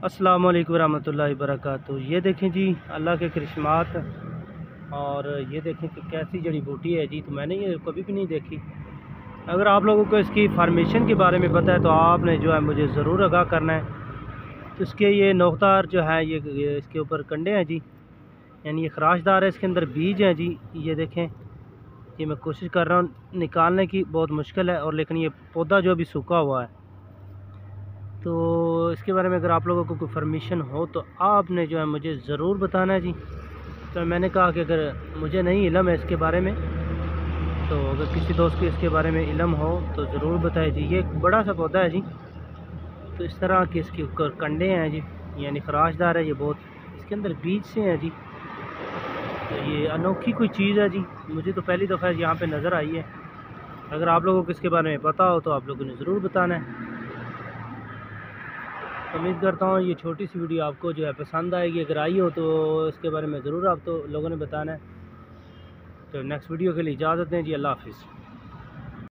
अस्सलाम वालेकुम रहमतुल्लाहि वबरकातुहू। ये देखें जी अल्लाह के करिश्मात। और ये देखें कि कैसी जड़ी बूटी है जी, तो मैंने ये कभी भी नहीं देखी। अगर आप लोगों को इसकी फार्मेशन के बारे में पता है तो आपने जो है मुझे ज़रूर आगाह करना है। तो इसके ये नोकदार जो है ये इसके ऊपर कंडे हैं जी, यानी ये खराशदार है, इसके अंदर बीज हैं जी। ये देखें, ये मैं कोशिश कर रहा हूँ निकालने की, बहुत मुश्किल है। और लेकिन ये पौधा जो अभी सूखा हुआ है, तो इसके बारे में अगर आप लोगों को कोई परमिशन हो तो आपने जो है मुझे ज़रूर बताना है जी। तो मैंने कहा कि अगर मुझे नहीं इल्म है इसके बारे में, तो अगर किसी दोस्त को इसके बारे में इल्म हो तो ज़रूर बताए जी। ये एक बड़ा सा पौधा है जी, तो इस तरह के इसके ऊपर कंडे हैं जी, यानी खराशदार है ये बहुत। इसके अंदर बीज से हैं जी। तो ये अनोखी कोई चीज़ है जी, मुझे तो पहली दफ़ा यहाँ पे नज़र आई है। अगर आप लोगों को इसके बारे में पता हो तो आप लोगों ने ज़रूर बताना है। उम्मीद करता हूँ ये छोटी सी वीडियो आपको जो है पसंद आएगी। अगर आई हो तो इसके बारे में ज़रूर आप तो लोगों ने बताना है। तो नेक्स्ट वीडियो के लिए इजाज़त दें जी। अल्लाह हाफ़िज़।